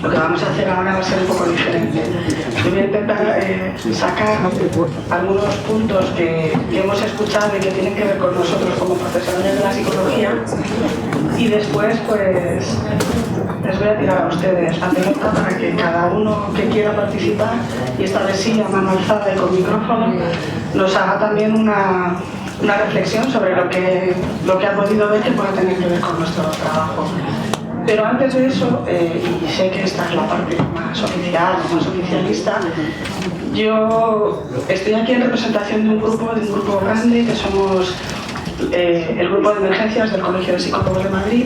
Lo que vamos a hacer ahora va a ser un poco diferente. Yo voy a intentar sacar algunos puntos que hemos escuchado y que tienen que ver con nosotros como profesionales de la psicología, y después pues les voy a tirar a ustedes la pelota para que cada uno que quiera participar, y esta vez sí a mano alzada y con micrófono, nos haga también una reflexión sobre lo que ha podido ver que pueda tener que ver con nuestro trabajo. Pero antes de eso, y sé que esta es la parte más oficial, más oficialista, yo estoy aquí en representación de un grupo grande que somos el grupo de emergencias del Colegio de Psicólogos de Madrid.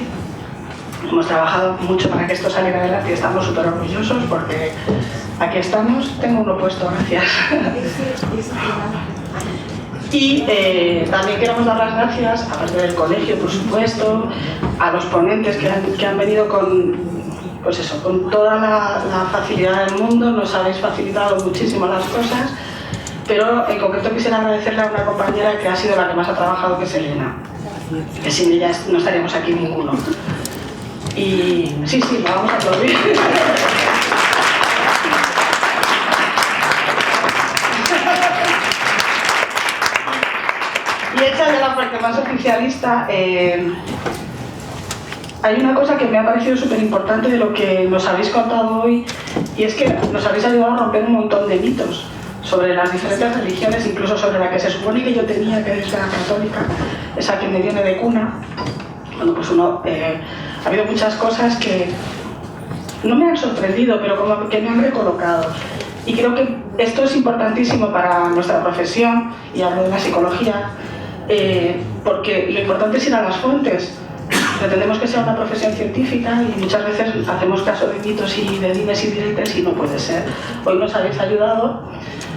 Hemos trabajado mucho para que esto saliera adelante y estamos súper orgullosos porque aquí estamos. Tengo uno puesto, gracias. Y también queremos dar las gracias, aparte del colegio, por supuesto, a los ponentes que han venido con toda la facilidad del mundo. Nos habéis facilitado muchísimo las cosas, pero en concreto quisiera agradecerle a una compañera que ha sido la que más ha trabajado, que es Elena, que sin ella no estaríamos aquí ninguno. Y sí, la vamos a aplaudir. Y hecha de la parte más oficialista, hay una cosa que me ha parecido súper importante de lo que nos habéis contado hoy, y es que nos habéis ayudado a romper un montón de mitos sobre las diferentes religiones, incluso sobre la que se supone que yo tenía, que es la católica, esa que me viene de cuna. Bueno, pues ha habido muchas cosas que no me han sorprendido, pero como que me han recolocado. Y creo que esto es importantísimo para nuestra profesión, y hablo de la psicología, porque lo importante es ir a las fuentes. Pretendemos que sea una profesión científica y muchas veces hacemos caso de mitos y de dimes y diretes, y no puede ser. Hoy nos habéis ayudado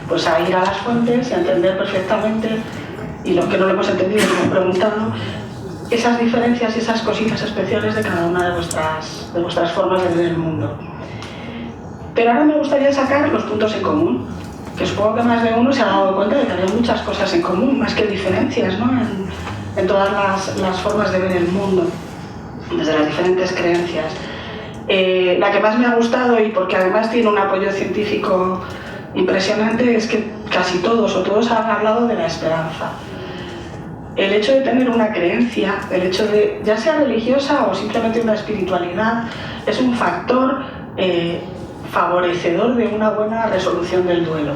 pues a ir a las fuentes y a entender perfectamente, y los que no lo hemos entendido lo hemos preguntado, esas diferencias y esas cositas especiales de cada una de vuestras formas de ver el mundo. Pero ahora me gustaría sacar los puntos en común, que supongo que más de uno se ha dado cuenta de que había muchas cosas en común, más que diferencias, ¿no? En todas las formas de ver el mundo, desde las diferentes creencias. La que más me ha gustado, y porque además tiene un apoyo científico impresionante, es que casi todos han hablado de la esperanza. El hecho de tener una creencia, el hecho de, ya sea religiosa o simplemente una espiritualidad, es un factor favorecedor de una buena resolución del duelo.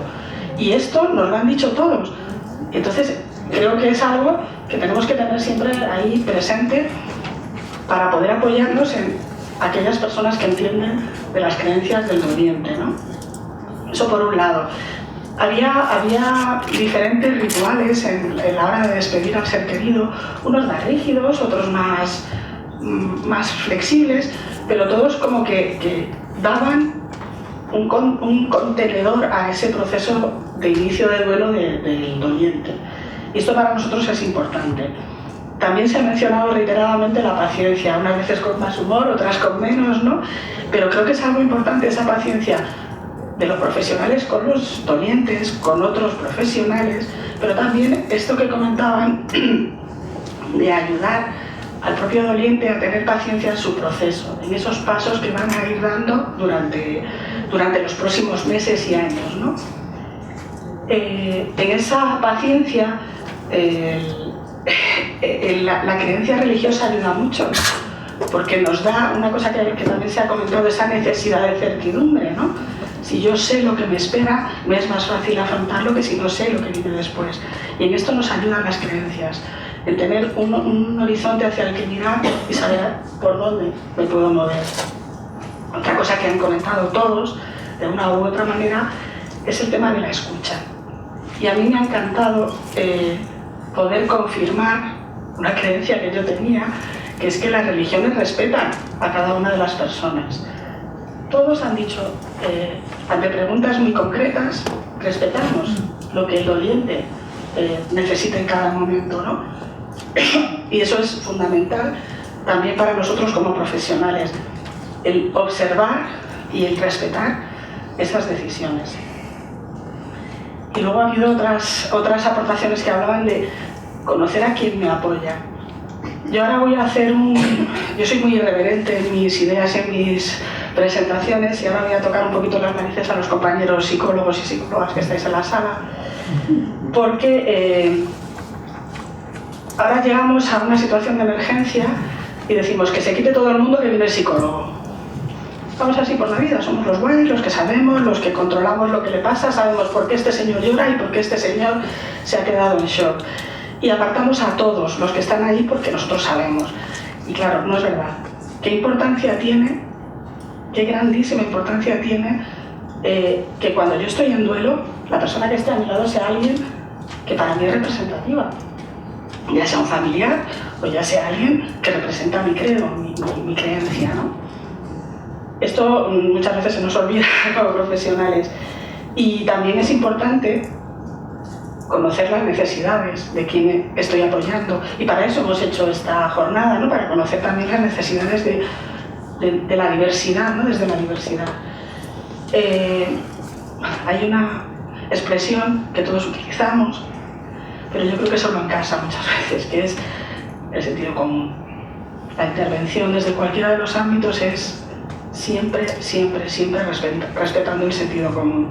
Y esto nos lo han dicho todos. Entonces, creo que es algo que tenemos que tener siempre ahí presente para poder apoyarnos en aquellas personas que entienden de las creencias del doliente, ¿no? Eso por un lado. Había diferentes rituales en la hora de despedir al ser querido, unos más rígidos, otros más flexibles, pero todos como que daban un contenedor a ese proceso de inicio de duelo del doliente. Y esto para nosotros es importante. También se ha mencionado reiteradamente la paciencia, unas veces con más humor, otras con menos, ¿no? Pero creo que es algo importante esa paciencia de los profesionales con los dolientes, con otros profesionales, pero también esto que comentaban de ayudar al propio doliente a tener paciencia en su proceso, en esos pasos que van a ir dando durante los próximos meses y años, ¿no? En esa paciencia, la creencia religiosa ayuda mucho, porque nos da una cosa que también se ha comentado, esa necesidad de certidumbre, ¿no? Si yo sé lo que me espera, me es más fácil afrontarlo que si no sé lo que viene después. Y en esto nos ayudan las creencias, en tener un horizonte hacia el que mirar y saber por dónde me puedo mover. Otra cosa que han comentado todos, de una u otra manera, es el tema de la escucha. Y a mí me ha encantado poder confirmar una creencia que yo tenía, que es que las religiones respetan a cada una de las personas. Todos han dicho, ante preguntas muy concretas, respetamos lo que el doliente necesita en cada momento, ¿no? Y eso es fundamental también para nosotros como profesionales, el observar y el respetar esas decisiones. Y luego ha habido otras aportaciones que hablaban de conocer a quien me apoya. Yo ahora voy a hacer yo soy muy irreverente en mis ideas y en mis presentaciones y ahora voy a tocar un poquito las narices a los compañeros psicólogos y psicólogas que estáis en la sala, porque ahora llegamos a una situación de emergencia y decimos que se quite todo el mundo, que viene el psicólogo. Vamos así por la vida, somos los guays, los que sabemos, los que controlamos lo que le pasa, sabemos por qué este señor llora y por qué este señor se ha quedado en shock. Y apartamos a todos los que están ahí porque nosotros sabemos. Y claro, no es verdad. ¿Qué importancia tiene, qué grandísima importancia tiene que cuando yo estoy en duelo, la persona que esté a mi lado sea alguien que para mí es representativa? Ya sea un familiar o ya sea alguien que representa mi credo, mi creencia, ¿no? Esto muchas veces se nos olvida como profesionales. Y también es importante conocer las necesidades de quien estoy apoyando. Y para eso hemos hecho esta jornada, ¿no? Para conocer también las necesidades de la diversidad, ¿no? Desde la diversidad. Hay una expresión que todos utilizamos, pero yo creo que solo en casa muchas veces, que es el sentido común. La intervención desde cualquiera de los ámbitos es siempre respetando el sentido común.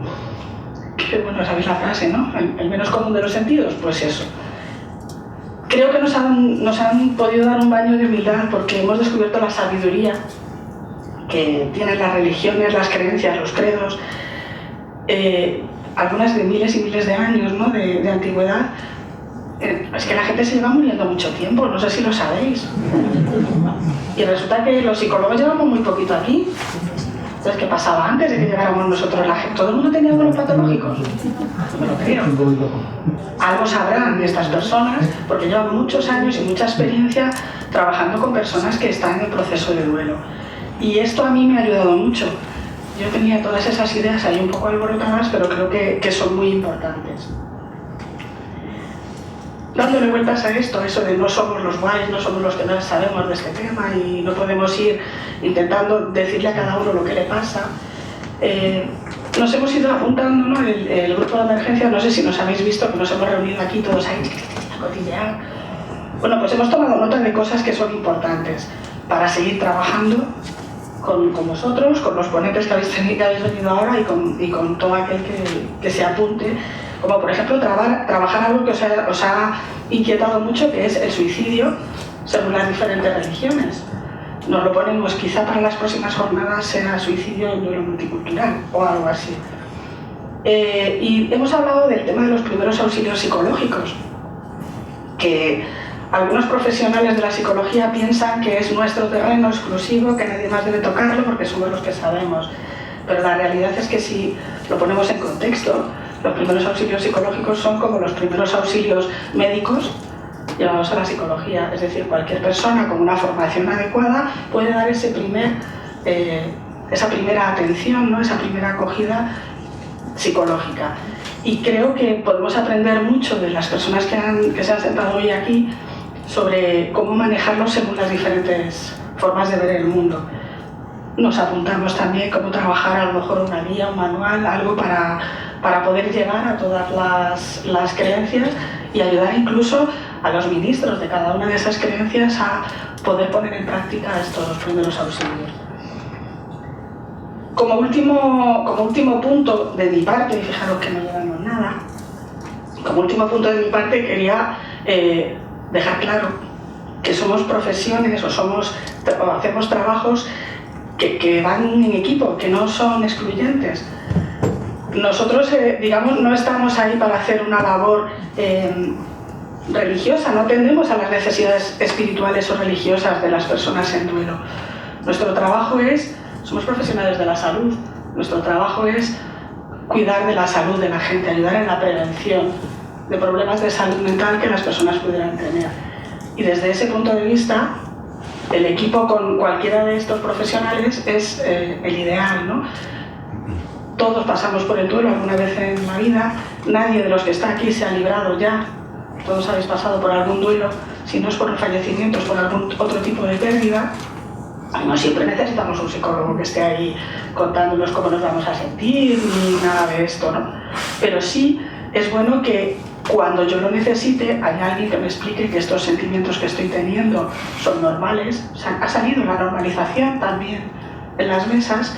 Que bueno, sabéis la frase, ¿no? El menos común de los sentidos, pues eso. Creo que nos han podido dar un baño de humildad porque hemos descubierto la sabiduría que tienen las religiones, las creencias, los credos, algunas de miles y miles de años, ¿no? de antigüedad. Es que la gente se lleva muriendo mucho tiempo, no sé si lo sabéis. Y resulta que los psicólogos llevamos muy poquito aquí. Entonces, ¿qué pasaba antes de que llegáramos nosotros? ¿Todo el mundo tenía duelos patológicos? No me lo creo. Algo sabrán estas personas, porque llevan muchos años y mucha experiencia trabajando con personas que están en proceso de duelo. Y esto a mí me ha ayudado mucho. Yo tenía todas esas ideas ahí un poco alborotadas, pero creo que son muy importantes. Dándole vueltas a esto, eso de no somos los guays, no somos los que no sabemos de este tema y no podemos ir intentando decirle a cada uno lo que le pasa, nos hemos ido apuntando, ¿no? El grupo de emergencia, no sé si nos habéis visto, que nos hemos reunido aquí todos ahí a cotillear. Bueno, pues hemos tomado nota de cosas que son importantes para seguir trabajando con vosotros, con los ponentes que habéis venido ahora y con todo aquel que se apunte. Como por ejemplo trabajar algo que os ha inquietado mucho, que es el suicidio según las diferentes religiones. Nos lo ponemos, quizá para las próximas jornadas sea suicidio en duelo multicultural o algo así. Y hemos hablado del tema de los primeros auxilios psicológicos, que algunos profesionales de la psicología piensan que es nuestro terreno exclusivo, que nadie más debe tocarlo porque somos los que sabemos. Pero la realidad es que si lo ponemos en contexto, los primeros auxilios psicológicos son como los primeros auxilios médicos llevados a la psicología. Es decir, cualquier persona con una formación adecuada puede dar esa primera atención, ¿no? Esa primera acogida psicológica. Y creo que podemos aprender mucho de las personas que se han sentado hoy aquí sobre cómo manejarlo según las diferentes formas de ver el mundo. Nos apuntamos también cómo trabajar a lo mejor una guía, un manual, algo para poder llegar a todas las creencias y ayudar incluso a los ministros de cada una de esas creencias a poder poner en práctica estos primeros auxilios. Como último punto de mi parte, y fijaros que no llevamos nada, como último punto de mi parte quería dejar claro que somos profesiones o hacemos trabajos que van en equipo, que no son excluyentes. Nosotros, digamos, no estamos ahí para hacer una labor religiosa, no atendemos a las necesidades espirituales o religiosas de las personas en duelo. Nuestro trabajo somos profesionales de la salud, nuestro trabajo es cuidar de la salud de la gente, ayudar en la prevención de problemas de salud mental que las personas pudieran tener. Y desde ese punto de vista, el equipo con cualquiera de estos profesionales es el ideal, ¿no? Todos pasamos por el duelo alguna vez en la vida, nadie de los que está aquí se ha librado ya, todos habéis pasado por algún duelo, si no es por un fallecimiento, es por algún otro tipo de pérdida. No siempre necesitamos un psicólogo que esté ahí contándonos cómo nos vamos a sentir, ni nada de esto, ¿no? Pero sí es bueno que cuando yo lo necesite, haya alguien que me explique que estos sentimientos que estoy teniendo son normales. O sea, ha salido la normalización también las mesas,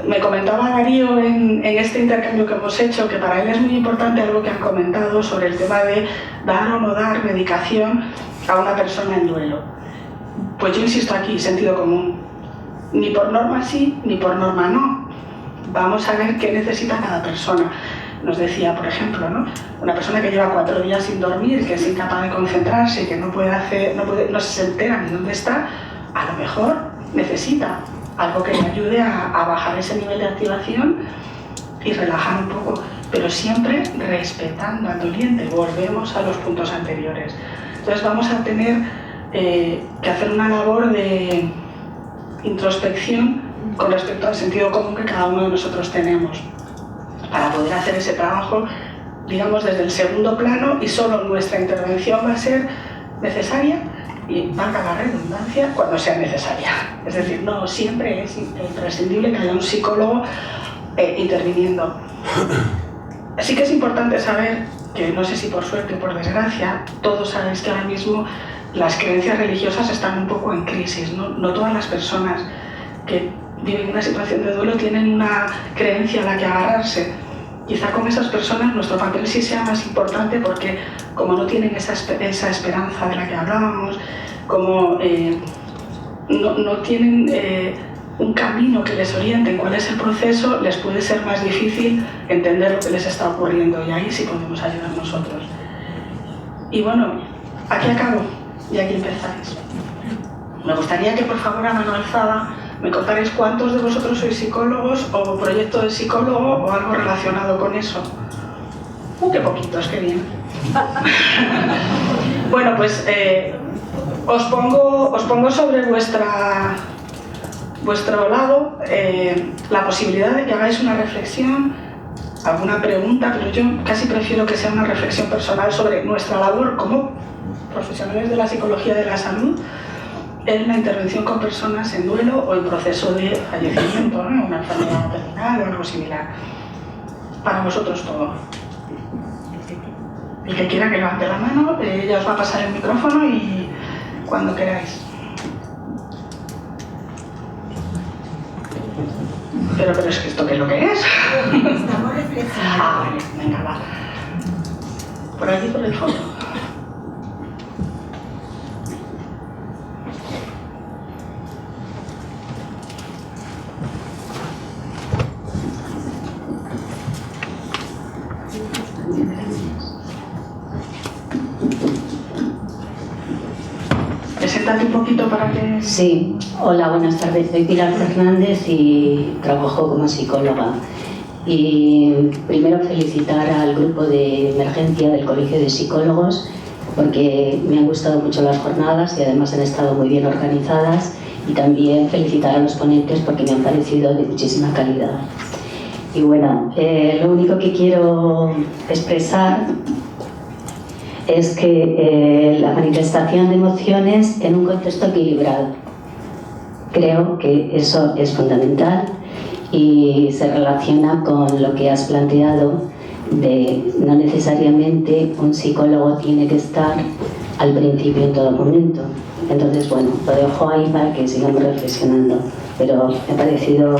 me comentaba Darío en este intercambio que hemos hecho que para él es muy importante algo que han comentado sobre el tema de dar o no dar medicación a una persona en duelo. Pues yo insisto aquí, sentido común. Ni por norma sí, ni por norma no. Vamos a ver qué necesita cada persona. Nos decía, por ejemplo, ¿no? Una persona que lleva 4 días sin dormir, que es incapaz de concentrarse, que no se entera ni dónde está, a lo mejor necesita algo que le ayude a bajar ese nivel de activación y relajar un poco, pero siempre respetando al doliente. Volvemos a los puntos anteriores. Entonces vamos a tener que hacer una labor de introspección con respecto al sentido común que cada uno de nosotros tenemos, para poder hacer ese trabajo, digamos, desde el segundo plano, y solo nuestra intervención va a ser necesaria, y valga la redundancia, cuando sea necesaria. Es decir, no siempre es imprescindible que haya un psicólogo interviniendo. Sí que es importante saber que, no sé si por suerte o por desgracia, todos sabéis que ahora mismo las creencias religiosas están un poco en crisis, ¿no? No todas las personas que viven una situación de duelo tienen una creencia a la que agarrarse. Quizá con esas personas nuestro papel sí sea más importante, porque como no tienen esa esperanza de la que hablábamos, como no tienen un camino que les oriente en cuál es el proceso, les puede ser más difícil entender lo que les está ocurriendo, y ahí sí podemos ayudar nosotros. Y bueno, aquí acabo y aquí empezáis. Me gustaría que por favor a mano alzada me contaréis cuántos de vosotros sois psicólogos o proyecto de psicólogo o algo relacionado con eso. ¡Qué poquitos, qué bien! Bueno, pues os pongo sobre vuestro lado la posibilidad de que hagáis una reflexión, alguna pregunta, pero yo casi prefiero que sea una reflexión personal sobre nuestra labor como profesionales de la psicología de la salud en la intervención con personas en duelo o en proceso de fallecimiento, ¿no? Una enfermedad terminal o algo similar. Para vosotros todo. El que quiera que levante la mano, ella os va a pasar el micrófono y cuando queráis. Pero es que esto, ¿qué es lo que es? Estamos reflexionando. Ah, vale, venga, va. Por aquí, por el fondo. Preséntate un poquito para que... Sí, hola, buenas tardes. Soy Pilar Fernández y trabajo como psicóloga. Y primero felicitar al grupo de emergencia del Colegio de Psicólogos, porque me han gustado mucho las jornadas y además han estado muy bien organizadas, y también felicitar a los ponentes porque me han parecido de muchísima calidad. Y bueno, lo único que quiero expresar es que la manifestación de emociones en un contexto equilibrado. Creo que eso es fundamental y se relaciona con lo que has planteado de no necesariamente un psicólogo tiene que estar al principio en todo momento. Entonces, bueno, lo dejo ahí para que sigamos reflexionando. Pero me ha parecido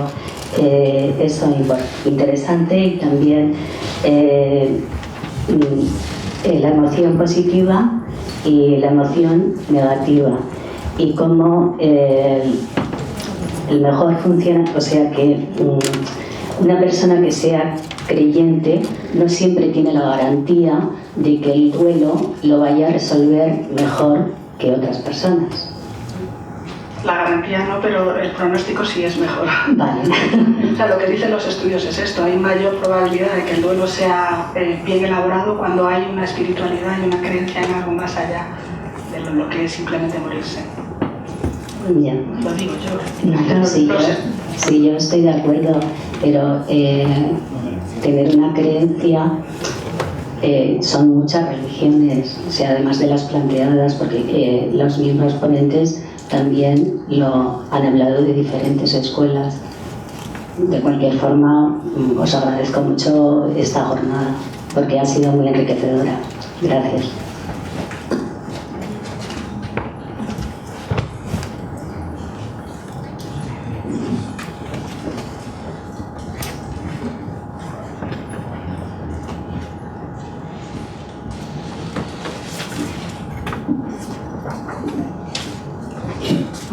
eso interesante, y también la emoción positiva y la emoción negativa, y cómo el mejor funciona, o sea que una persona que sea creyente no siempre tiene la garantía de que el duelo lo vaya a resolver mejor que otras personas. La garantía no, pero el pronóstico sí es mejor. Vale. O sea, lo que dicen los estudios es esto: hay mayor probabilidad de que el duelo sea bien elaborado cuando hay una espiritualidad y una creencia en algo más allá de lo que es simplemente morirse. Ya. Lo digo yo. No, sí, yo estoy de acuerdo, pero tener una creencia, son muchas religiones, o sea, además de las planteadas, porque los mismos ponentes también lo han hablado de diferentes escuelas. De cualquier forma, os agradezco mucho esta jornada, porque ha sido muy enriquecedora. Gracias.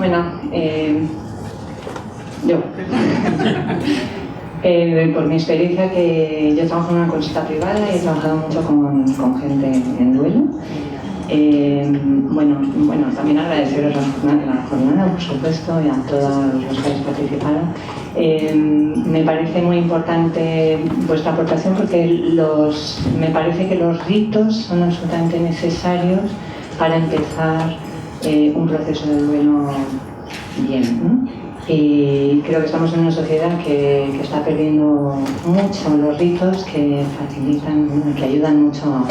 Bueno, yo. Por mi experiencia, que yo trabajo en una consulta privada y he trabajado mucho con gente en duelo. Bueno, también agradeceros la jornada, por supuesto, y a todos los que habéis participado. Me parece muy importante vuestra aportación porque me parece que los ritos son absolutamente necesarios para empezar un proceso de duelo bien, ¿no? Y creo que estamos en una sociedad que está perdiendo mucho los ritos que facilitan, que ayudan mucho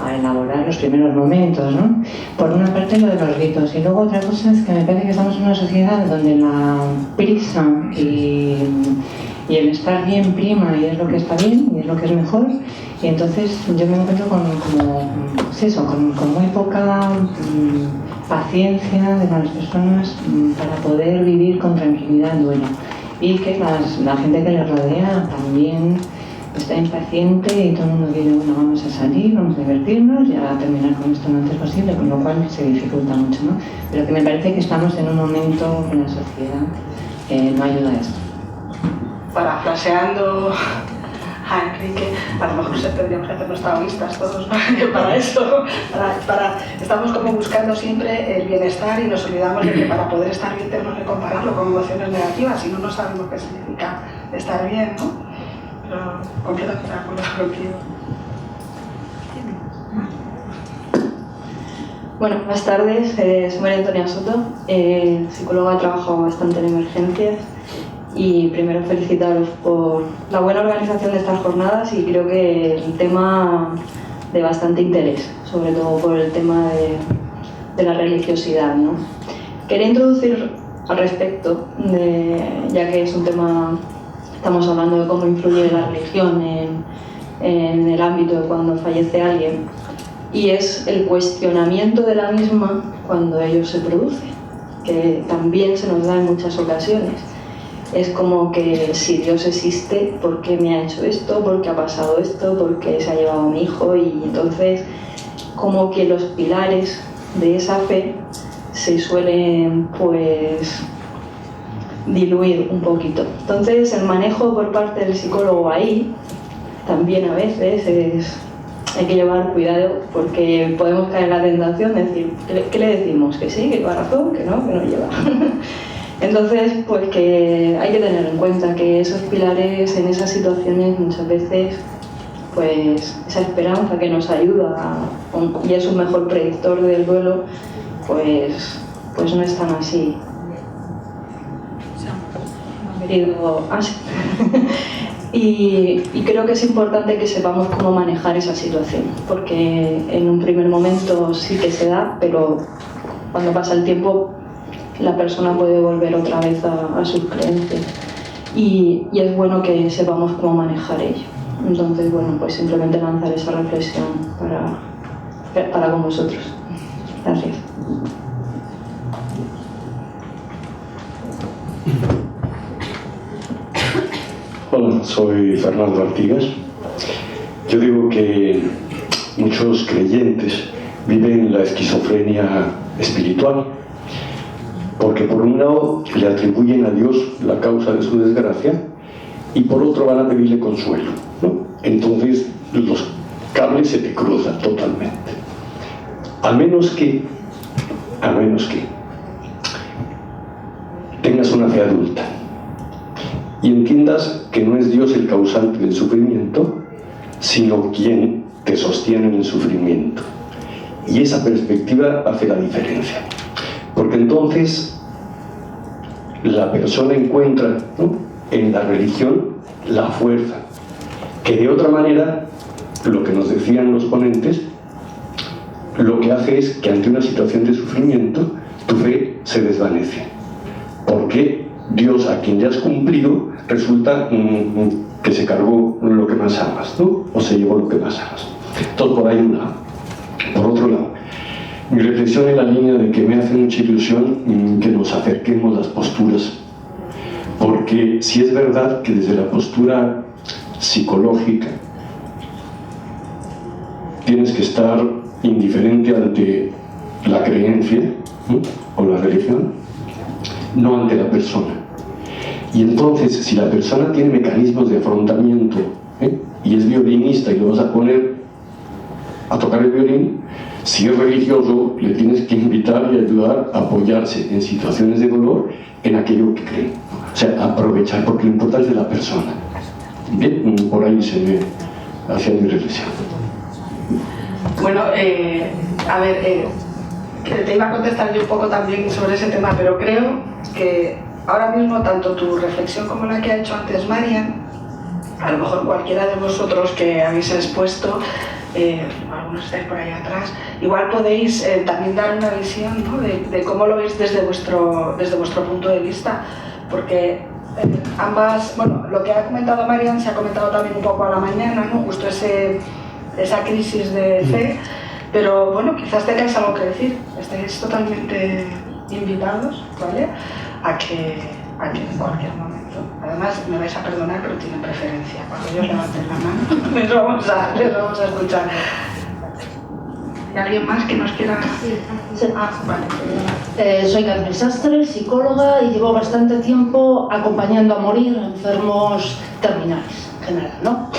a elaborar los primeros momentos, ¿no? Por una parte lo de los ritos, y luego otra cosa es que me parece que estamos en una sociedad donde la prisa y el estar bien prima y es lo que está bien y es lo que es mejor, y entonces yo me encuentro con muy poca paciencia de las personas para poder vivir con tranquilidad el duelo, y que la gente que les rodea también está impaciente y todo el mundo quiere, bueno, vamos a salir, vamos a divertirnos y a terminar con esto lo antes posible, con lo cual se dificulta mucho, ¿no? Pero que me parece que estamos en un momento en la sociedad que no ayuda a esto. Parafraseando a Enrique, a lo mejor tendríamos que hacernos taoístas todos, ¿no? Para eso, estamos como buscando siempre el bienestar y nos olvidamos de que para poder estar bien tenemos que compararlo con emociones negativas, si no, no sabemos qué significa estar bien, ¿no? Pero completamente de acuerdo contigo. Bueno, buenas tardes, soy María Antonia Soto, psicóloga, trabajo bastante en emergencias, y primero felicitaros por la buena organización de estas jornadas, y creo que el tema de bastante interés, sobre todo por el tema de la religiosidad, ¿no? Quería introducir al respecto, ya que es un tema, estamos hablando de cómo influye la religión en el ámbito de cuando fallece alguien, y es el cuestionamiento de la misma cuando ello se produce, que también se nos da en muchas ocasiones. Es como que si Dios existe, ¿por qué me ha hecho esto? ¿Por qué ha pasado esto? ¿Por qué se ha llevado a mi hijo? Y entonces como que los pilares de esa fe se suelen pues diluir un poquito. Entonces el manejo por parte del psicólogo ahí también a veces hay que llevar cuidado, porque podemos caer en la tentación de decir, ¿qué le decimos? ¿Que sí? ¿Que lleva razón? ¿Que no? ¿Que no lleva? Entonces, pues que hay que tener en cuenta que esos pilares en esas situaciones muchas veces, pues esa esperanza que nos ayuda y es un mejor predictor del duelo, pues no es tan así. Y creo que es importante que sepamos cómo manejar esa situación, porque en un primer momento sí que se da, pero cuando pasa el tiempo la persona puede volver otra vez a sus creencias, y es bueno que sepamos cómo manejar ello. Entonces, bueno, pues simplemente lanzar esa reflexión para con vosotros. Gracias. Hola, soy Fernando Artigas. Yo digo que muchos creyentes viven la esquizofrenia espiritual, porque por un lado le atribuyen a Dios la causa de su desgracia y por otro van a pedirle consuelo, ¿no? Entonces los cables se te cruzan totalmente. A menos que tengas una fe adulta y entiendas que no es Dios el causante del sufrimiento, sino quien te sostiene en el sufrimiento. Y esa perspectiva hace la diferencia. Porque entonces la persona encuentra, ¿no?, en la religión la fuerza, que de otra manera, lo que nos decían los ponentes, lo que hace es que ante una situación de sufrimiento tu fe se desvanece. Porque Dios, a quien ya has cumplido, resulta que se cargó lo que más amas, ¿no?, o se llevó lo que más amas. Entonces, por ahí un lado. Por otro lado, mi reflexión en la línea de que me hace mucha ilusión que nos acerquemos las posturas, porque si es verdad que desde la postura psicológica tienes que estar indiferente ante la creencia, ¿no?, o la religión, no ante la persona. Y entonces, si la persona tiene mecanismos de afrontamiento, y es violinista y lo vas a poner a tocar el violín, si es religioso, le tienes que invitar y ayudar a apoyarse en situaciones de dolor en aquello que cree. O sea, aprovechar, porque lo importante es de la persona. Bien, por ahí se me hacía mi reflexión. Bueno, a ver, te iba a contestar yo un poco también sobre ese tema, pero creo que ahora mismo tanto tu reflexión como la que ha hecho antes Marian, a lo mejor cualquiera de vosotros que habéis expuesto, algunos estáis por ahí atrás, igual podéis también dar una visión, ¿no?, de cómo lo veis desde vuestro punto de vista, porque ambas, bueno, lo que ha comentado Marian se ha comentado también un poco a la mañana, ¿no?, justo esa crisis de fe, pero bueno, quizás tengáis algo que decir, estáis totalmente invitados, ¿vale?, a que en cualquier momento. Además, me vais a perdonar, pero tienen preferencia. Cuando ellos levanten la mano, les vamos a escuchar. ¿Hay alguien más que nos quiera...? Sí. Vale. Soy Carmen Sastre, psicóloga, y llevo bastante tiempo acompañando a morir a enfermos terminales, en general, ¿no?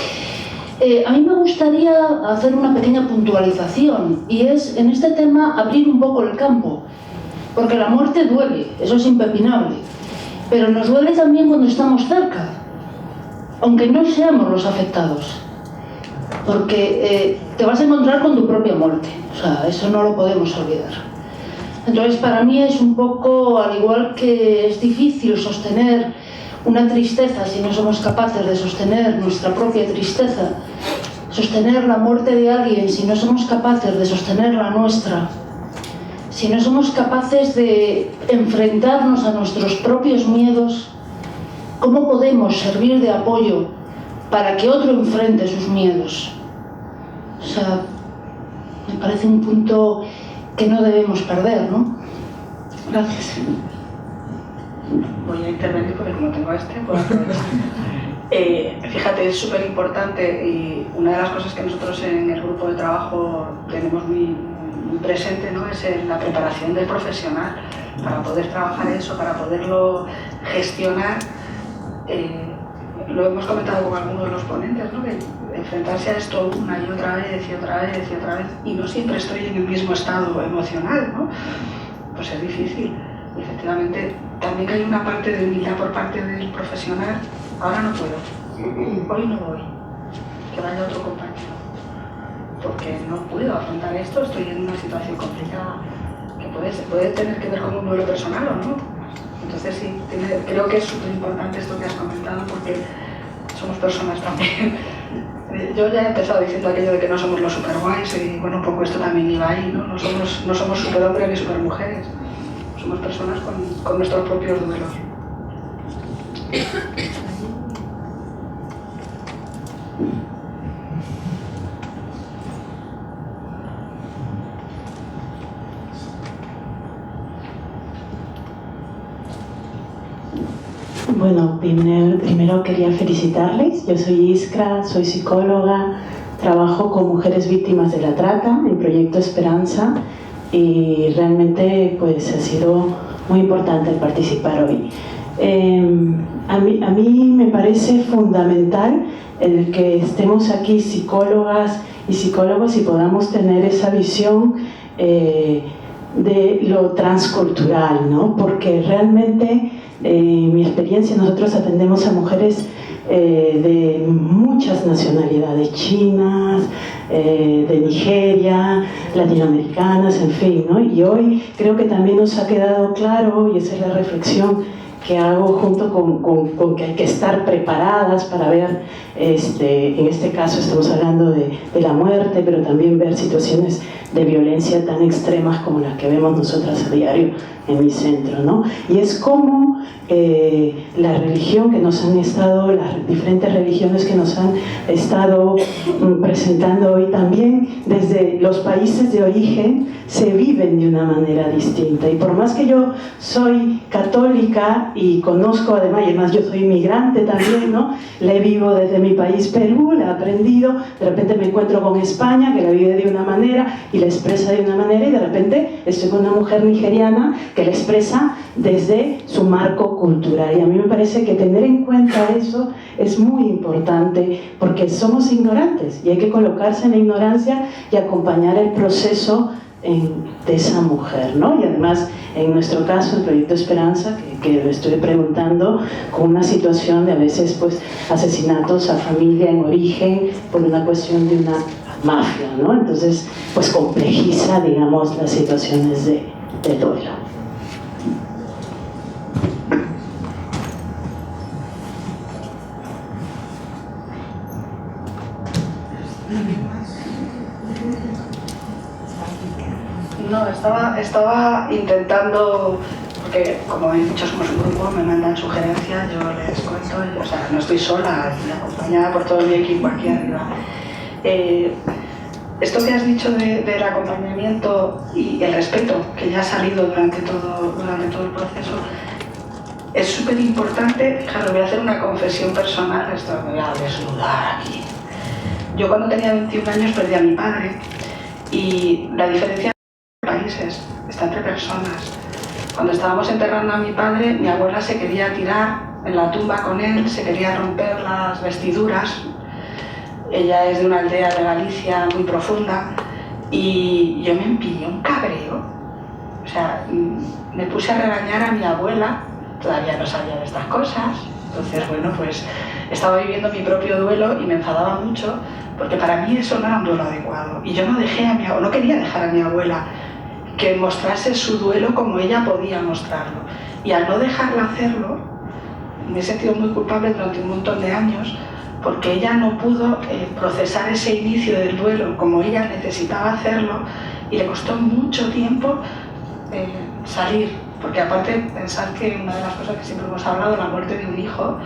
A mí me gustaría hacer una pequeña puntualización, y es, en este tema, abrir un poco el campo. Porque la muerte duele, eso es impepinable. Pero nos duele también cuando estamos cerca, aunque no seamos los afectados. Porque te vas a encontrar con tu propia muerte, o sea, eso no lo podemos olvidar. Entonces, para mí es un poco, al igual que es difícil sostener una tristeza si no somos capaces de sostener nuestra propia tristeza, sostener la muerte de alguien si no somos capaces de sostener la nuestra, si no somos capaces de enfrentarnos a nuestros propios miedos, ¿cómo podemos servir de apoyo para que otro enfrente sus miedos? O sea, me parece un punto que no debemos perder, ¿no? Gracias. Voy a intervenir porque como tengo pues aprovechar. Fíjate, es súper importante y una de las cosas que nosotros en el grupo de trabajo tenemos muy presente, ¿no?, es la preparación del profesional para poder trabajar eso, para poderlo gestionar. Lo hemos comentado con algunos de los ponentes, ¿no?, de enfrentarse a esto una y otra vez y otra vez y otra vez, y no siempre estoy en el mismo estado emocional, ¿no? Pues es difícil. Y efectivamente, también hay una parte de humildad por parte del profesional. Ahora no puedo, hoy no voy, que vaya otro compañero, porque no puedo afrontar esto, estoy en una situación complicada que puede tener que ver con un duelo personal o no. Entonces sí, creo que es súper importante esto que has comentado, porque somos personas también. Yo ya he empezado diciendo aquello de que no somos los superguays, y bueno, un poco esto también iba ahí, ¿no? No somos superhombres ni supermujeres, somos personas con nuestros propios duelos. Bueno, primero quería felicitarles. Yo soy Iskra, soy psicóloga, trabajo con mujeres víctimas de la trata en Proyecto Esperanza, y realmente pues ha sido muy importante el participar hoy. A mí me parece fundamental el que estemos aquí psicólogas y psicólogos y podamos tener esa visión de lo transcultural, ¿no? Porque realmente, en mi experiencia, nosotros atendemos a mujeres de muchas nacionalidades, chinas, de Nigeria, latinoamericanas, en fin, ¿no? Y hoy creo que también nos ha quedado claro, y esa es la reflexión que hago junto con que hay que estar preparadas para ver, en este caso estamos hablando de la muerte, pero también ver situaciones de violencia tan extremas como las que vemos nosotras a diario en mi centro, ¿no? Y es como la religión que nos han estado, las diferentes religiones que nos han estado presentando hoy también, desde los países de origen, se viven de una manera distinta. Y por más que yo soy católica, cultura y conozco además, y además yo soy inmigrante también, ¿no? La vivo desde mi país Perú, la he aprendido, de repente me encuentro con España que la vive de una manera y la expresa de una manera, y de repente estoy con una mujer nigeriana que la expresa desde su marco cultural, y a mí me parece que tener en cuenta eso es muy importante porque somos ignorantes y hay que colocarse en la ignorancia y acompañar el proceso de esa mujer, ¿no? Y además, en nuestro caso, el Proyecto Esperanza, que lo estoy preguntando, con una situación de a veces pues asesinatos a familia en origen por una cuestión de una mafia, ¿no? Entonces, pues complejiza, digamos, las situaciones de duelo. No, estaba intentando, porque como hay muchos como un grupo, me mandan sugerencias, yo les cuento, o sea, no estoy sola, estoy acompañada por todo mi equipo aquí arriba. Esto que has dicho del acompañamiento y el respeto que ya ha salido durante todo el proceso es súper importante. Fijaros, voy a hacer una confesión personal, esto me voy a desnudar aquí. Yo cuando tenía 21 años perdí a mi padre, y la diferencia países, está entre personas. Cuando estábamos enterrando a mi padre, mi abuela se quería tirar en la tumba con él, se quería romper las vestiduras. Ella es de una aldea de Galicia muy profunda y yo me empillé un cabreo. O sea, me puse a regañar a mi abuela, todavía no sabía de estas cosas. Entonces, bueno, pues estaba viviendo mi propio duelo y me enfadaba mucho porque para mí eso no era un duelo adecuado. Y yo no quería dejar a mi abuela que mostrase su duelo como ella podía mostrarlo. Y al no dejarla hacerlo, me he sentido muy culpable durante un montón de años porque ella no pudo procesar ese inicio del duelo como ella necesitaba hacerlo, y le costó mucho tiempo salir. Porque aparte, pensar que una de las cosas que siempre hemos hablado, la muerte de un hijo,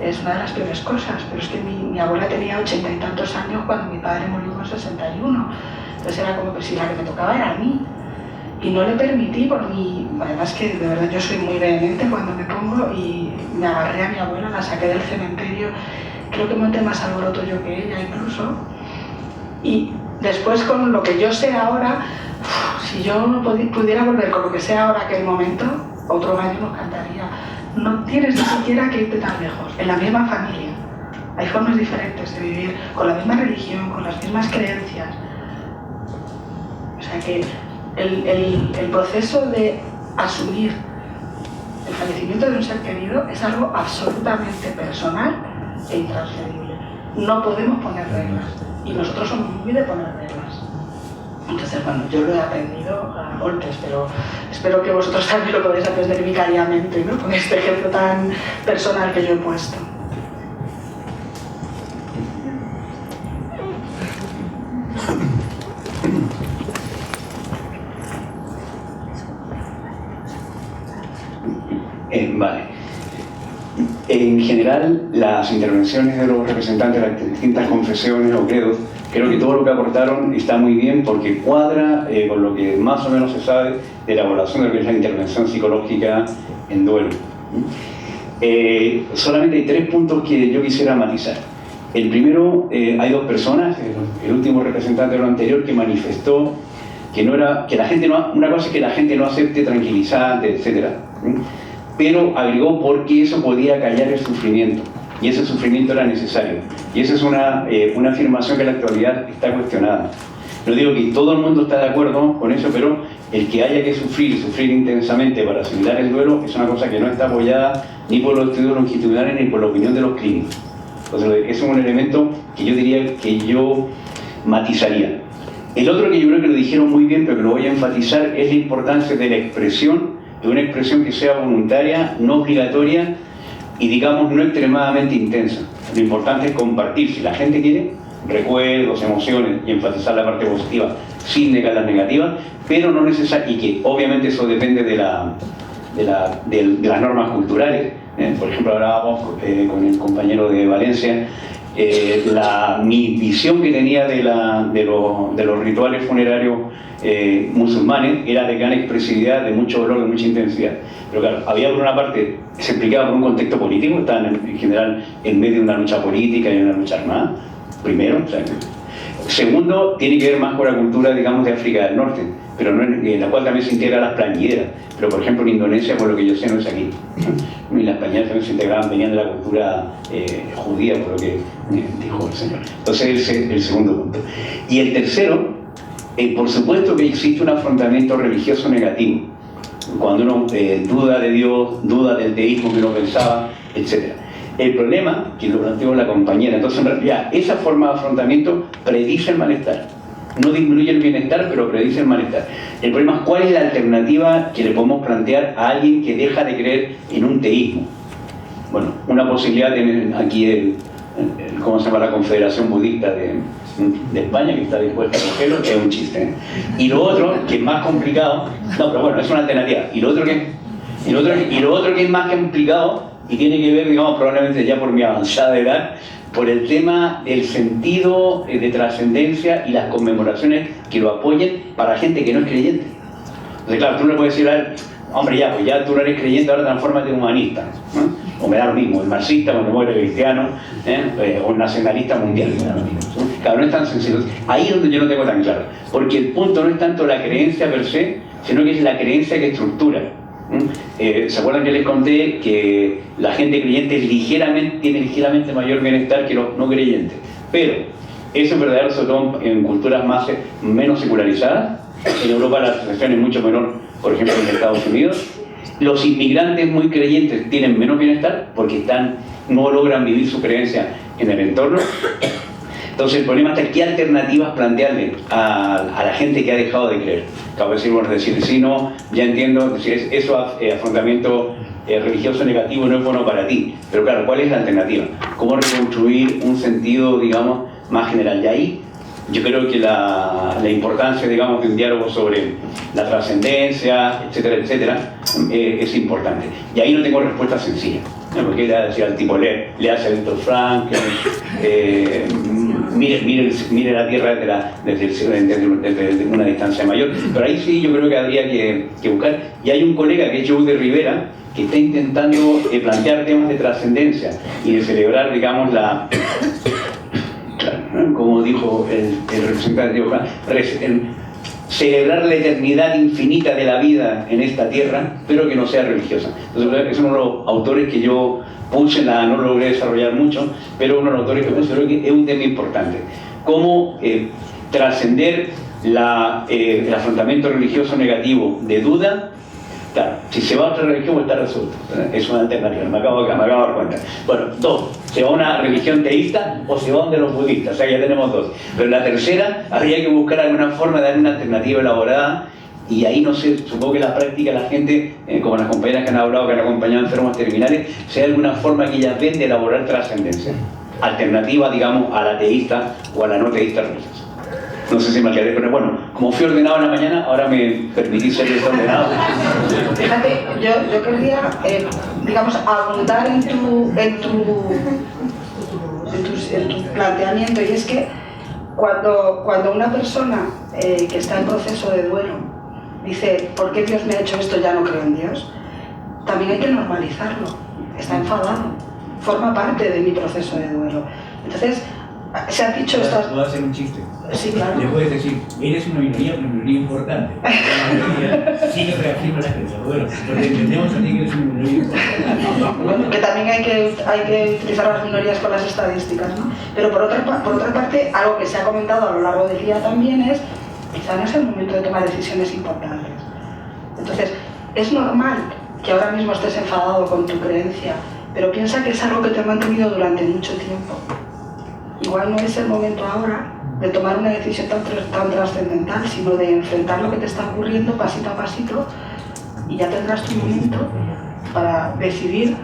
es una de las peores cosas, pero es que mi abuela tenía 80 y tantos años cuando mi padre murió con 61. Entonces era como que si la que me tocaba era a mí. Y no le permití por mí, además que de verdad yo soy muy vehemente cuando me pongo, y me agarré a mi abuela, la saqué del cementerio, creo que monté más alboroto yo que ella incluso. Y después, con lo que yo sé ahora, si yo pudiera volver con lo que sé ahora aquel momento, otro gallo nos cantaría. No tienes ni siquiera que irte tan lejos, en la misma familia. Hay formas diferentes de vivir, con la misma religión, con las mismas creencias. O sea que el proceso de asumir el fallecimiento de un ser querido es algo absolutamente personal e intransferible. No podemos poner reglas, y nosotros somos muy de poner reglas. Entonces, bueno, yo lo he aprendido a golpes, pero espero que vosotros también lo podáis aprender vicariamente, ¿no? Con este ejemplo tan personal que yo he puesto. Vale. En general, las intervenciones de los representantes de las distintas confesiones o credos, creo que todo lo que aportaron está muy bien porque cuadra con lo que más o menos se sabe de la evaluación de lo que es la intervención psicológica en duelo. Solamente hay 3 puntos que yo quisiera matizar. El primero, hay 2 personas, el último representante de lo anterior, que manifestó que la gente no, una cosa es que la gente no acepte tranquilizantes, etc., pero agregó porque eso podía callar el sufrimiento, y ese sufrimiento era necesario. Y esa es una afirmación que en la actualidad está cuestionada. No digo que todo el mundo está de acuerdo con eso, pero el que haya que sufrir intensamente para asimilar el duelo es una cosa que no está apoyada ni por los estudios longitudinales ni por la opinión de los clínicos. Entonces, ese es un elemento que yo diría que yo matizaría. El otro que yo creo que lo dijeron muy bien, pero que lo voy a enfatizar, es la importancia de la expresión, de una expresión que sea voluntaria, no obligatoria y, digamos, no extremadamente intensa. Lo importante es compartir, si la gente quiere, recuerdos, emociones, y enfatizar la parte positiva sin negar las negativas, pero no necesariamente, y que obviamente eso depende de las normas culturales. Por ejemplo, hablábamos con el compañero de Valencia, mi visión que tenía de los rituales funerarios musulmanes era de gran expresividad, de mucho dolor, de mucha intensidad. Pero claro, había por una parte, se explicaba por un contexto político, estaban en general en medio de una lucha política y una lucha armada, primero. O sea, segundo, tiene que ver más con la cultura, digamos, de África del Norte, pero no en la cual también se integran las plañideras. Pero por ejemplo en Indonesia, por lo que yo sé, no es aquí. Y las plañideras también se integraban, venían de la cultura judía, por lo que dijo el señor. Entonces ese es el segundo punto. Y el tercero, por supuesto que existe un afrontamiento religioso negativo, cuando uno duda de Dios, duda del teísmo que uno pensaba, etc. El problema, que lo planteó la compañera, entonces en realidad esa forma de afrontamiento predice el malestar. No disminuye el bienestar, pero predice el malestar. El problema es cuál es la alternativa que le podemos plantear a alguien que deja de creer en un teísmo. Bueno, una posibilidad tiene aquí ¿cómo se llama? La Confederación Budista de España, que está dispuesta a cogerlo, que es un chiste, ¿eh? Y lo otro, que es más complicado, no, pero bueno, es una alternativa. Y lo otro que es más complicado, y tiene que ver, digamos, probablemente ya por mi avanzada edad, por el tema del sentido de trascendencia y las conmemoraciones que lo apoyen para gente que no es creyente. Entonces, claro, tú no le puedes decir a él, hombre, ya, pues ya tú no eres creyente, ahora transfórmate en humanista, ¿no? O me da lo mismo, el marxista cuando muere cristiano, o el nacionalista mundial, me da lo mismo. Claro, no es tan sencillo. Ahí es donde yo no tengo tan claro, porque el punto no es tanto la creencia per se, sino que es la creencia que estructura. ¿Se acuerdan que les conté que la gente creyente tiene ligeramente mayor bienestar que los no creyentes? Pero eso es verdadero sobre todo en culturas menos secularizadas. En Europa la situación es mucho menor, por ejemplo en Estados Unidos. Los inmigrantes muy creyentes tienen menos bienestar porque no logran vivir su creencia en el entorno. Entonces el problema está qué alternativas plantearle a la gente que ha dejado de creer. Acabo de decir, sí, no, ya entiendo, decir, eso afrontamiento religioso negativo no es bueno para ti. Pero claro, ¿cuál es la alternativa? ¿Cómo reconstruir un sentido, digamos, más general? Y ahí yo creo que la importancia, digamos, de un diálogo sobre la trascendencia, etcétera, etcétera, es importante. Y ahí no tengo respuesta sencilla. Porque le decir al tipo, le hace a Víctor Frank, mire la Tierra desde una distancia mayor. Pero ahí sí yo creo que habría que buscar. Y hay un colega que es Joe de Rivera, que está intentando plantear temas de trascendencia y de celebrar, digamos, como dijo el representante de Ojalá, celebrar la eternidad infinita de la vida en esta tierra, pero que no sea religiosa. Entonces, es uno de los autores que yo puse, no logré desarrollar mucho, pero uno de los autores que considero que es un tema importante. Cómo trascender el afrontamiento religioso negativo de duda. Claro, si se va a otra religión está resuelto. Es una alternativa, me acabo de dar cuenta. Bueno, dos, se va a una religión teísta o se va donde los budistas, o sea, ya tenemos dos. Pero la tercera, habría que buscar alguna forma de dar una alternativa elaborada, y ahí no sé, supongo que en la práctica la gente, como las compañeras que han hablado, que han acompañado enfermos terminales, sea alguna forma que ellas ven de elaborar trascendencia. Alternativa, digamos, a la teísta o a la no teísta religiosa. No sé si me aclaré, pero bueno, como fui ordenado en la mañana, ahora me permitís ser desordenado. Fíjate, yo querría, digamos, abundar en tu planteamiento, y es que cuando una persona que está en proceso de duelo dice, ¿por qué Dios me ha hecho esto? Ya no creo en Dios, también hay que normalizarlo. Está enfadado, forma parte de mi proceso de duelo. Entonces, se han dicho estas... ¿Puedo hacer un chiste? Sí, claro. Le puedes decir, eres una minoría, pero una minoría importante. La mayoría sigue reaccionando a la expresión. Bueno, porque entendemos a ti que eres una minoría importante. Que también hay que utilizar las minorías con las estadísticas, ¿no? Pero por otra parte, algo que se ha comentado a lo largo del día también es, quizá no es el momento de tomar decisiones importantes. Entonces, es normal que ahora mismo estés enfadado con tu creencia, pero piensa que es algo que te ha mantenido durante mucho tiempo. Igual no es el momento ahora de tomar una decisión tan trascendental, sino de enfrentar lo que te está ocurriendo pasito a pasito, y ya tendrás tu momento para decidir,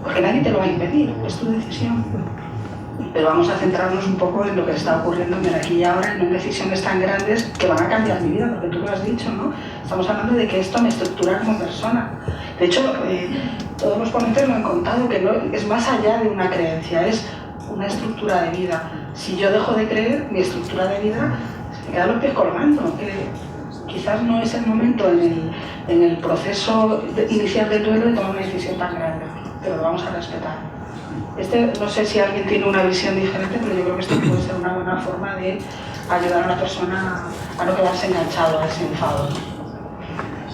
porque nadie te lo va a impedir, es tu decisión. Pero vamos a centrarnos un poco en lo que está ocurriendo en el aquí y ahora, y no en decisiones tan grandes que van a cambiar mi vida, porque tú lo has dicho, ¿no? Estamos hablando de que esto me estructura como persona. De hecho, todos los ponentes lo han contado, que no, es más allá de una creencia, es una estructura de vida. Si yo dejo de creer, mi estructura de vida se me queda los pies colgando. Quizás no es el momento en el proceso inicial del duelo de tomar una decisión tan grande, pero lo vamos a respetar. No sé si alguien tiene una visión diferente, pero yo creo que esto puede ser una buena forma de ayudar a la persona a no quedarse enganchado a ese enfado.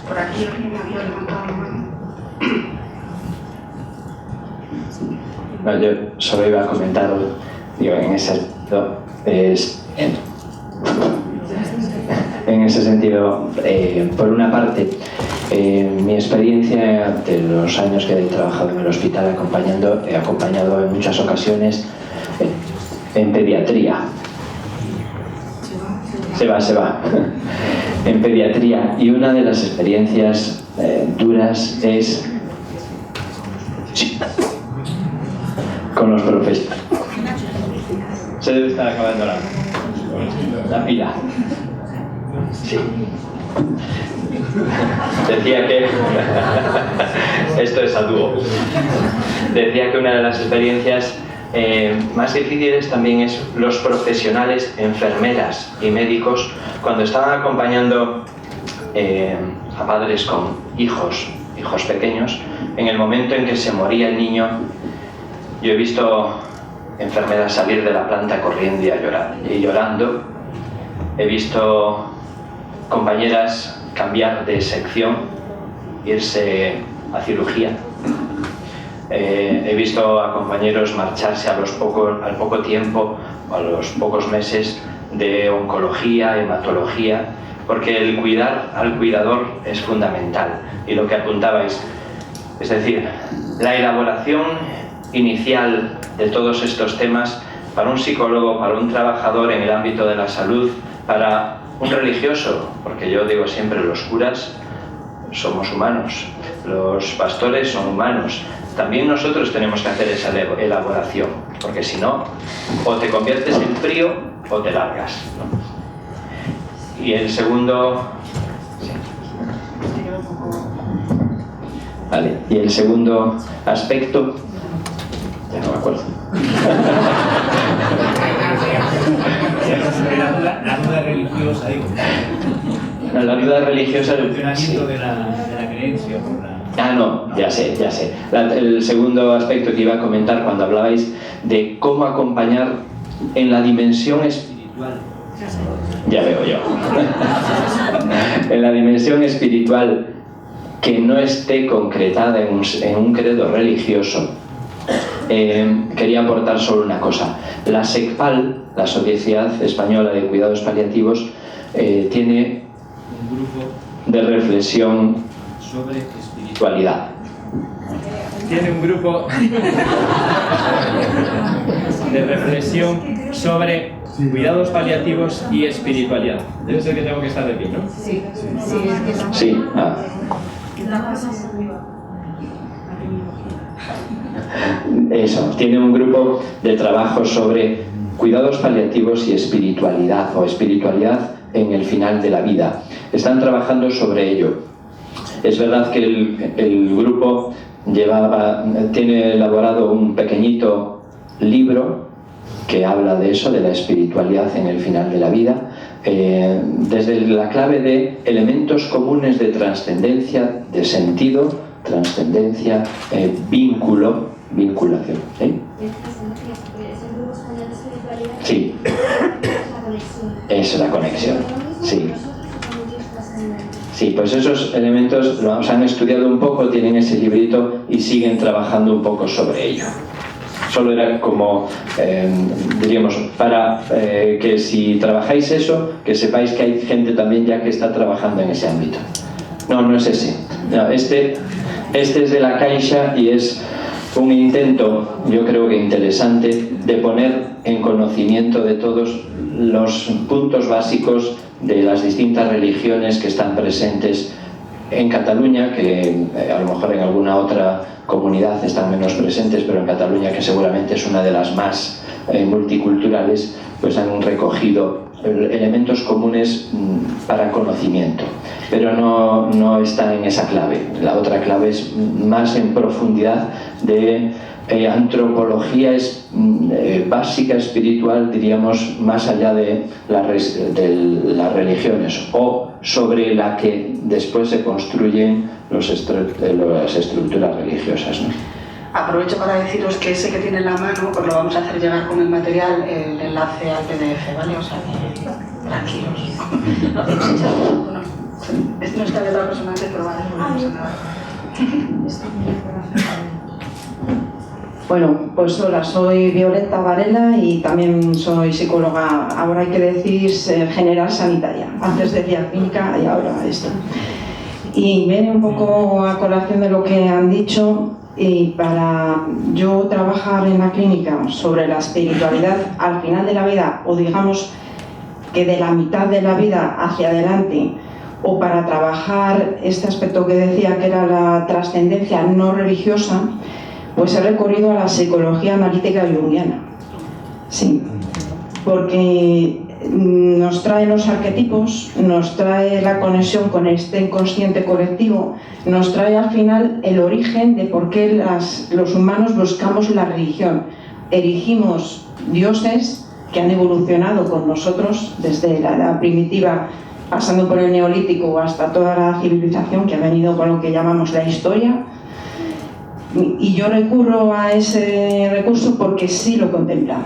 Por aquí alguien había levantado la mano. No, yo solo iba a comentar, digo, en ese sentido, por una parte, mi experiencia de los años que he trabajado en el hospital he acompañado en muchas ocasiones en pediatría. Se va. En pediatría, y una de las experiencias duras es con los profesores. Se debe estar acabando la pila. Sí. Decía que esto es a dúo. Decía que una de las experiencias más difíciles también es los profesionales, enfermeras y médicos, cuando estaban acompañando a padres con hijos pequeños, en el momento en que se moría el niño. Yo he visto enfermeras salir de la planta corriendo y llorando. He visto compañeras cambiar de sección, irse a cirugía. He visto a compañeros marcharse al poco tiempo, a los pocos meses, de oncología, hematología, porque el cuidar al cuidador es fundamental. Y lo que apuntabais, es decir, la elaboración inicial de todos estos temas para un psicólogo, para un trabajador en el ámbito de la salud, para un religioso, porque yo digo siempre, los curas somos humanos, los pastores son humanos. También nosotros tenemos que hacer esa elaboración, porque si no, o te conviertes en frío o te largas, ¿no? Y el segundo... Sí. Vale. Y el segundo aspecto... Ya no me acuerdo. La duda religiosa, digo. La duda religiosa... El funcionamiento de la creencia. No, ya sé. El segundo aspecto que iba a comentar cuando hablabais de cómo acompañar en la dimensión espiritual. Ya veo yo. En la dimensión espiritual que no esté concretada en un credo religioso. Quería aportar solo una cosa. La SECPAL, la Sociedad Española de Cuidados Paliativos, tiene un grupo de reflexión sobre espiritualidad. Tiene un grupo de reflexión sobre cuidados paliativos y espiritualidad. Debe ser que tengo que estar de pie, ¿no? Sí. Sí. Eso, tiene un grupo de trabajo sobre cuidados paliativos y espiritualidad, o espiritualidad en el final de la vida. Están trabajando sobre ello. Es verdad que el grupo tiene elaborado un pequeñito libro que habla de eso, de la espiritualidad en el final de la vida, desde la clave de elementos comunes de trascendencia, de sentido, trascendencia, vinculación. Sí. Es la conexión. Sí. Sí, pues esos elementos los han estudiado un poco, tienen ese librito y siguen trabajando un poco sobre ello. Solo era como, diríamos, para que si trabajáis eso, que sepáis que hay gente también ya que está trabajando en ese ámbito. No es ese. No, este es de la Caixa y es un intento, yo creo que interesante, de poner en conocimiento de todos los puntos básicos de las distintas religiones que están presentes en Cataluña, que a lo mejor en alguna otra comunidad están menos presentes, pero en Cataluña, que seguramente es una de las más multiculturales, pues han recogido elementos comunes para conocimiento, pero no está en esa clave. La otra clave es más en profundidad de antropología básica, espiritual, diríamos, más allá de las religiones, o sobre la que después se construyen las estructuras religiosas, ¿no? Aprovecho para deciros que ese que tiene en la mano, pues lo vamos a hacer llegar con el material, el enlace al PDF, ¿vale? O sea, tranquilos. No está de otra persona antes, pero vale, no pasa nada. Bueno, pues hola, soy Violeta Varela y también soy psicóloga, ahora hay que decir general sanitaria. Antes decía clínica y ahora esto. Y viene un poco a colación de lo que han dicho, y para yo trabajar en la clínica sobre la espiritualidad al final de la vida, o digamos que de la mitad de la vida hacia adelante, o para trabajar este aspecto que decía que era la trascendencia no religiosa, pues he recurrido a la psicología analítica junguiana. Sí, porque nos trae los arquetipos, nos trae la conexión con este inconsciente colectivo, nos trae al final el origen de por qué los humanos buscamos la religión. Erigimos dioses que han evolucionado con nosotros desde la edad primitiva, pasando por el neolítico hasta toda la civilización que ha venido con lo que llamamos la historia. Y yo recurro a ese recurso porque sí lo contempla.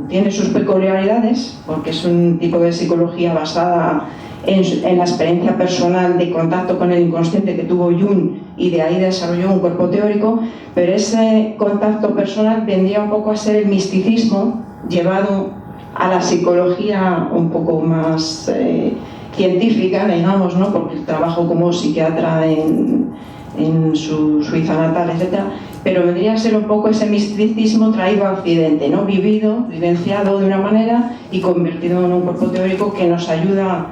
Tiene sus peculiaridades, porque es un tipo de psicología basada en la experiencia personal de contacto con el inconsciente que tuvo Jung, y de ahí desarrolló un cuerpo teórico, pero ese contacto personal vendría un poco a ser el misticismo llevado a la psicología un poco más científica, digamos, ¿no? Porque trabajo como psiquiatra en su Suiza natal, etc. Pero vendría a ser un poco ese misticismo traído a Occidente, ¿no? Vivenciado de una manera y convertido en un cuerpo teórico que nos ayuda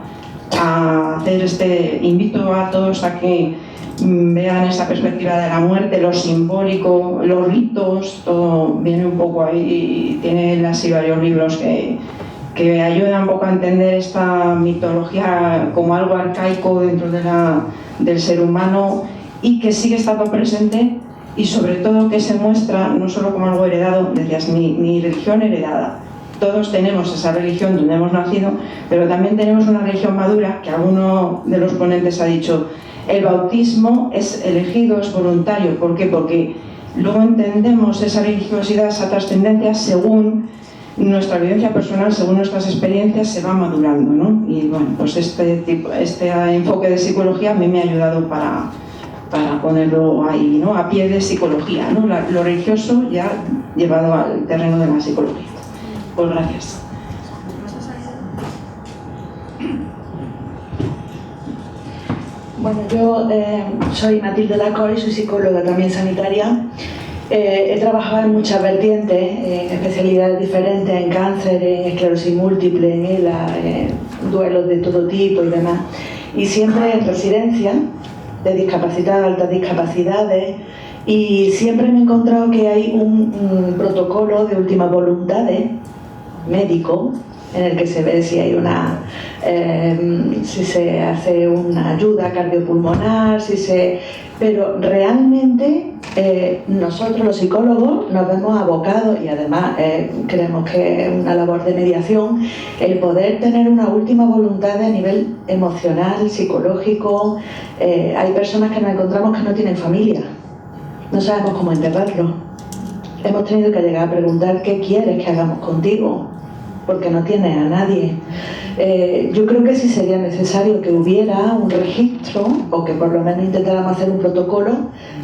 a hacer invito a todos a que vean esa perspectiva de la muerte, lo simbólico, los ritos, todo viene un poco ahí, y tiene así varios libros que ayudan un poco a entender esta mitología como algo arcaico dentro del ser humano, y que sigue estando presente, y sobre todo que se muestra no solo como algo heredado, decías, ni religión heredada. Todos tenemos esa religión donde hemos nacido, pero también tenemos una religión madura, que alguno de los ponentes ha dicho, el bautismo es elegido, es voluntario. ¿Por qué? Porque luego entendemos esa religiosidad, esa trascendencia, según nuestra vivencia personal, según nuestras experiencias, se va madurando, ¿no? Y bueno, pues este enfoque de psicología a mí me ha ayudado para ponerlo ahí, ¿no? A pie de psicología, ¿no? Lo religioso ya llevado al terreno de la psicología. Pues gracias. Bueno, yo soy Matilde Lacoy, soy psicóloga también sanitaria. He trabajado en muchas vertientes, en especialidades diferentes, en cáncer, en esclerosis múltiple, en ELA, en duelos de todo tipo y demás. Y siempre en residencia de discapacidad, altas discapacidades, y siempre me he encontrado que hay un protocolo de última voluntad médico en el que se ve si hay si se hace una ayuda cardiopulmonar, pero realmente nosotros los psicólogos nos vemos abocados, y además creemos que es una labor de mediación, el poder tener una última voluntad a nivel emocional, psicológico. Hay personas que nos encontramos que no tienen familia, no sabemos cómo enterrarlo, hemos tenido que llegar a preguntar qué quieres que hagamos contigo, porque no tienes a nadie. Yo creo que sí sería necesario que hubiera un registro, o que por lo menos intentáramos hacer un protocolo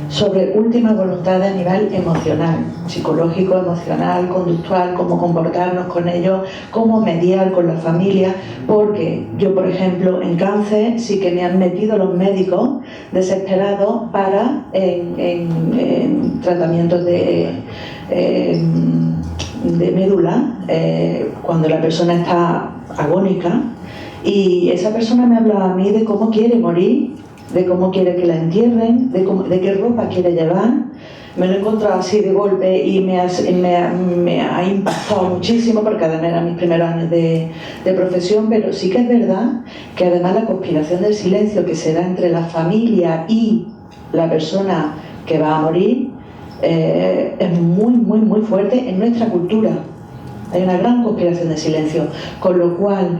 sobre última voluntad a nivel emocional, psicológico, emocional, conductual, cómo comportarnos con ellos, cómo mediar con la familia, porque yo, por ejemplo, en cáncer sí que me han metido los médicos desesperados para en tratamientos de médula, cuando la persona está agónica, y esa persona me habla a mí de cómo quiere morir, de cómo quiere que la entierren, de qué ropa quiere llevar. me lo he encontrado así de golpe y me ha impactado muchísimo, porque además eran mis primeros años de profesión, pero sí que es verdad que además la conspiración del silencio que se da entre la familia y la persona que va a morir es muy, muy, muy fuerte en nuestra cultura. Hay una gran conspiración de silencio, con lo cual,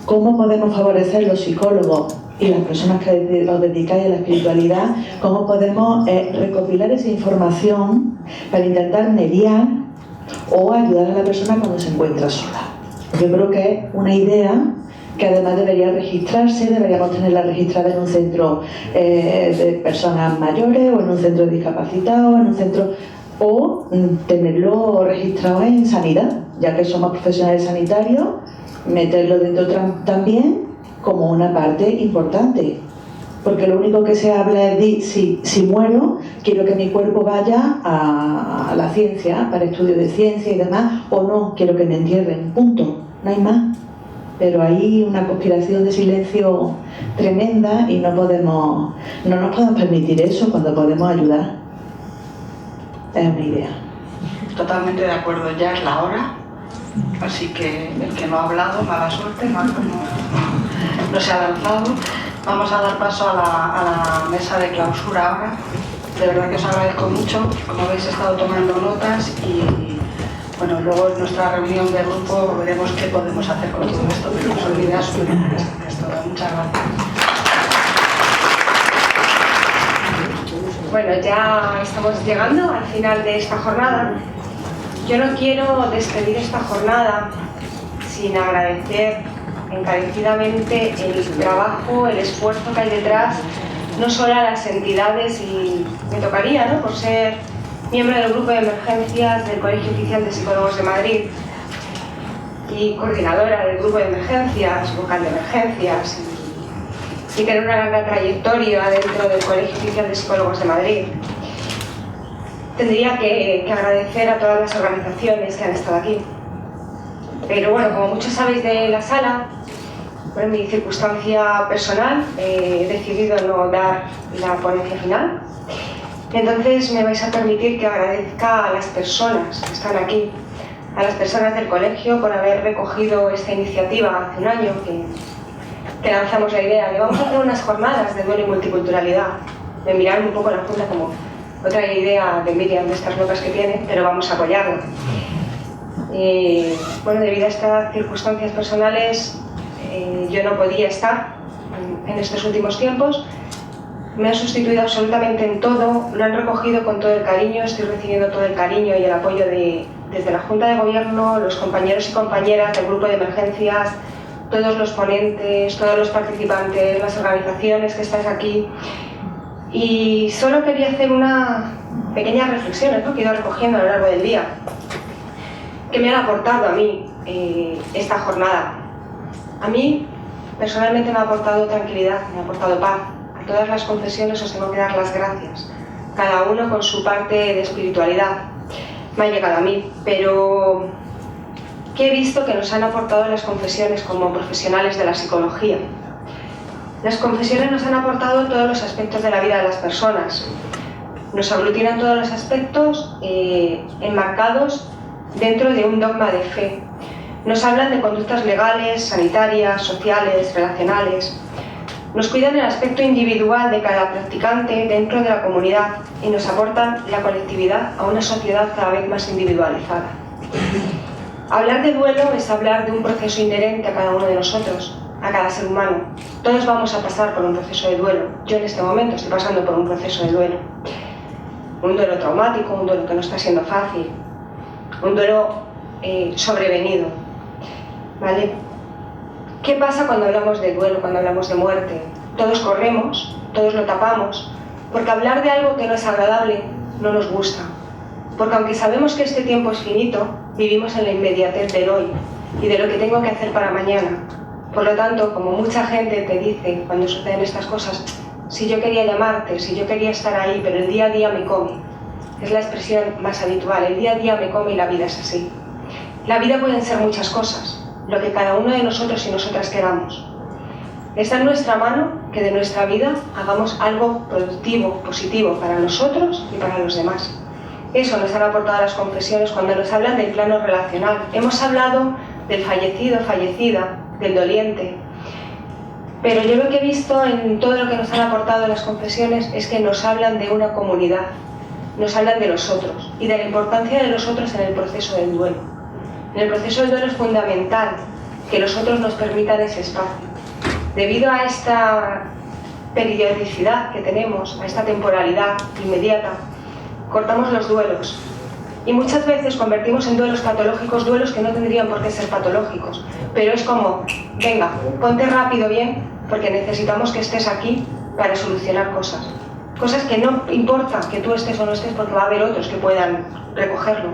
¿cómo podemos favorecer los psicólogos y las personas que os dedicáis a la espiritualidad, cómo podemos recopilar esa información para intentar mediar o ayudar a la persona cuando se encuentra sola? Yo creo que es una idea que además debería registrarse, deberíamos tenerla registrada en un centro de personas mayores o en un centro de discapacitados, en un centro, o tenerlo registrado en sanidad, ya que somos profesionales sanitarios, meterlo dentro también como una parte importante, porque lo único que se habla es de si muero, quiero que mi cuerpo vaya a la ciencia, para estudios de ciencia y demás, o no, quiero que me entierren, punto, no hay más. Pero hay una conspiración de silencio tremenda y no nos podemos permitir eso cuando podemos ayudar. Es una idea. Totalmente de acuerdo, ya es la hora, así que el que no ha hablado, mala suerte, no se ha lanzado. Vamos a dar paso a la mesa de clausura ahora. De verdad que os agradezco mucho, como habéis estado tomando notas, y bueno, luego en nuestra reunión de grupo veremos qué podemos hacer con todo esto, pero son ideas súper interesantes todas. Muchas gracias. Bueno, ya estamos llegando al final de esta jornada. Yo no quiero despedir esta jornada sin agradecer encarecidamente el trabajo, el esfuerzo que hay detrás, no solo a las entidades, y me tocaría, ¿no?, por ser miembro del grupo de emergencias del Colegio Oficial de Psicólogos de Madrid y coordinadora del grupo de emergencias, vocal de emergencias, y tener una larga trayectoria dentro del Colegio Oficial de Psicólogos de Madrid. Tendría que agradecer a todas las organizaciones que han estado aquí. Pero bueno, como muchos sabéis de la sala, por mi circunstancia personal, he decidido no dar la ponencia final. Entonces me vais a permitir que agradezca a las personas que están aquí, a las personas del colegio, por haber recogido esta iniciativa hace un año que lanzamos la idea de vamos a hacer unas jornadas de duelo y multiculturalidad. Me miraron un poco la Junta como otra idea de Miriam de estas locas que tiene, pero vamos a apoyarla. Bueno, debido a estas circunstancias personales, yo no podía estar en estos últimos tiempos. Me han sustituido absolutamente en todo, lo han recogido con todo el cariño, estoy recibiendo todo el cariño y el apoyo desde la Junta de Gobierno, los compañeros y compañeras del grupo de emergencias, todos los ponentes, todos los participantes, las organizaciones que estáis aquí. Y solo quería hacer una pequeña reflexión, ¿no?, que he ido recogiendo a lo largo del día, que me han aportado a mí esta jornada. A mí, personalmente, me ha aportado tranquilidad, me ha aportado paz. A todas las confesiones os tengo que dar las gracias, cada uno con su parte de espiritualidad. Me ha llegado a mí, pero ¿qué he visto que nos han aportado las confesiones como profesionales de la psicología? Las confesiones nos han aportado todos los aspectos de la vida de las personas. Nos aglutinan todos los aspectos enmarcados dentro de un dogma de fe. Nos hablan de conductas legales, sanitarias, sociales, relacionales. Nos cuidan el aspecto individual de cada practicante dentro de la comunidad y nos aportan la colectividad a una sociedad cada vez más individualizada. Hablar de duelo es hablar de un proceso inherente a cada uno de nosotros, a cada ser humano. Todos vamos a pasar por un proceso de duelo. Yo en este momento estoy pasando por un proceso de duelo. Un duelo traumático, un duelo que no está siendo fácil, un duelo sobrevenido. ¿Vale? ¿Qué pasa cuando hablamos de duelo, cuando hablamos de muerte? Todos corremos, todos lo tapamos, porque hablar de algo que no es agradable no nos gusta. Porque aunque sabemos que este tiempo es finito, vivimos en la inmediatez del hoy y de lo que tengo que hacer para mañana. Por lo tanto, como mucha gente te dice cuando suceden estas cosas, si yo quería llamarte, si yo quería estar ahí, pero el día a día me come. Es la expresión más habitual, el día a día me come y la vida es así. La vida pueden ser muchas cosas, lo que cada uno de nosotros y nosotras queramos. Está en nuestra mano que de nuestra vida hagamos algo productivo, positivo para nosotros y para los demás. Eso nos han aportado las confesiones cuando nos hablan del plano relacional. Hemos hablado del fallecido, fallecida, del doliente. Pero yo lo que he visto en todo lo que nos han aportado las confesiones es que nos hablan de una comunidad, nos hablan de los otros y de la importancia de los otros en el proceso del duelo. En el proceso del duelo es fundamental que los otros nos permitan ese espacio. Debido a esta periodicidad que tenemos, a esta temporalidad inmediata, cortamos los duelos y muchas veces convertimos en duelos patológicos duelos que no tendrían por qué ser patológicos, pero es como, venga, ponte rápido bien porque necesitamos que estés aquí para solucionar cosas que no importa que tú estés o no estés porque va a haber otros que puedan recogerlo.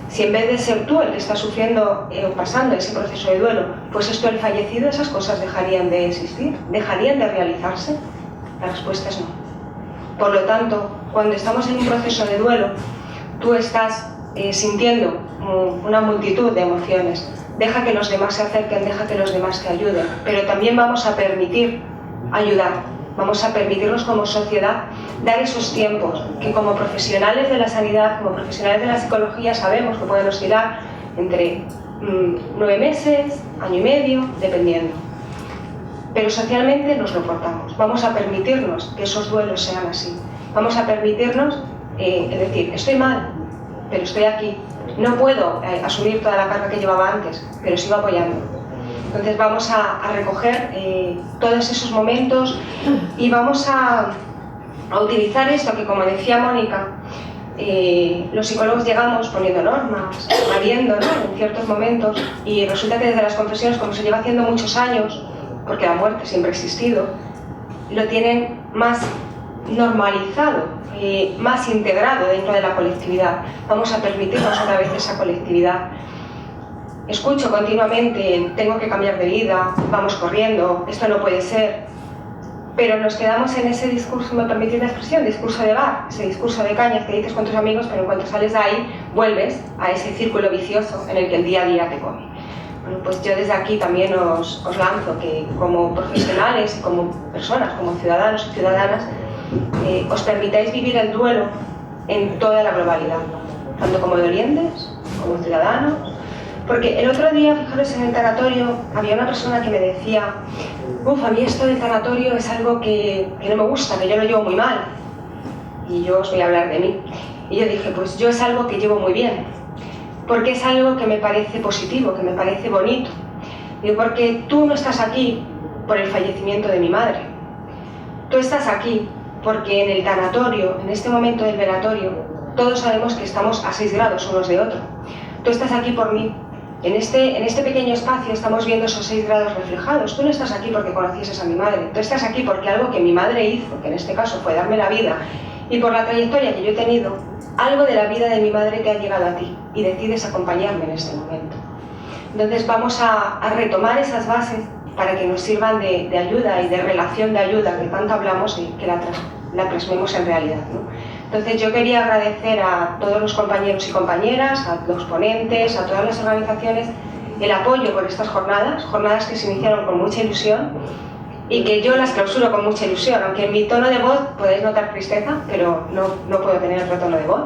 Si en vez de ser tú el que está sufriendo o pasando ese proceso de duelo, pues esto el fallecido, esas cosas dejarían de existir, dejarían de realizarse. La respuesta es no. Por lo tanto, cuando estamos en un proceso de duelo, tú estás sintiendo una multitud de emociones. Deja que los demás se acerquen, deja que los demás te ayuden, pero también vamos a permitir ayudar. Vamos a permitirnos como sociedad dar esos tiempos que como profesionales de la sanidad, como profesionales de la psicología sabemos que pueden oscilar entre 9 meses, año y medio, dependiendo. Pero socialmente nos lo cortamos. Vamos a permitirnos que esos duelos sean así. Vamos a permitirnos, es decir, estoy mal, pero estoy aquí. No puedo asumir toda la carga que llevaba antes, pero sigo apoyando. Entonces vamos a recoger todos esos momentos y vamos a utilizar esto que, como decía Mónica, los psicólogos llegamos poniendo normas, variando, ¿no?, en ciertos momentos, y resulta que desde las confesiones, como se lleva haciendo muchos años, porque la muerte siempre ha existido, lo tienen más normalizado, más integrado dentro de la colectividad. Vamos a permitirnos otra vez esa colectividad. Escucho continuamente, tengo que cambiar de vida, vamos corriendo, esto no puede ser, pero nos quedamos en ese discurso, me permitís la expresión, discurso de bar, ese discurso de cañas que dices con tus amigos, pero en cuanto sales de ahí, vuelves a ese círculo vicioso en el que el día a día te come. Bueno, pues yo desde aquí también os lanzo que como profesionales, como personas, como ciudadanos y ciudadanas, os permitáis vivir el duelo en toda la globalidad, tanto como dolientes, como ciudadanos. Porque el otro día, fijaros, en el tanatorio, había una persona que me decía: a mí esto del tanatorio es algo que no me gusta, que yo lo llevo muy mal. Y yo os voy a hablar de mí. Y yo dije, pues yo es algo que llevo muy bien. Porque es algo que me parece positivo, que me parece bonito. Digo, porque tú no estás aquí por el fallecimiento de mi madre. Tú estás aquí porque en el tanatorio, en este momento del velatorio, todos sabemos que estamos a 6 grados unos de otro. Tú estás aquí por mí. En este pequeño espacio estamos viendo esos 6 grados reflejados. Tú no estás aquí porque conocieses a mi madre. Tú estás aquí porque algo que mi madre hizo, que en este caso fue darme la vida, y por la trayectoria que yo he tenido, algo de la vida de mi madre te ha llegado a ti y decides acompañarme en este momento. Entonces vamos a retomar esas bases para que nos sirvan de ayuda y de relación de ayuda que tanto hablamos y que la plasmemos en realidad, ¿no? Entonces yo quería agradecer a todos los compañeros y compañeras, a los ponentes, a todas las organizaciones, el apoyo por estas jornadas que se iniciaron con mucha ilusión y que yo las clausuro con mucha ilusión, aunque en mi tono de voz podéis notar tristeza, pero no puedo tener otro tono de voz.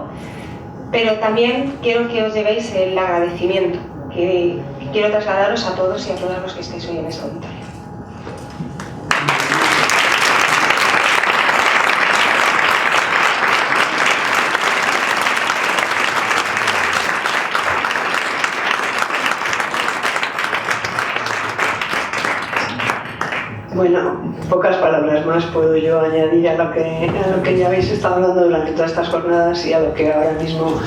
Pero también quiero que os llevéis el agradecimiento que quiero trasladaros a todos y a todas los que estéis hoy en este auditorio. Bueno, pocas palabras más puedo yo añadir a lo que ya habéis estado hablando durante todas estas jornadas y a lo que ahora mismo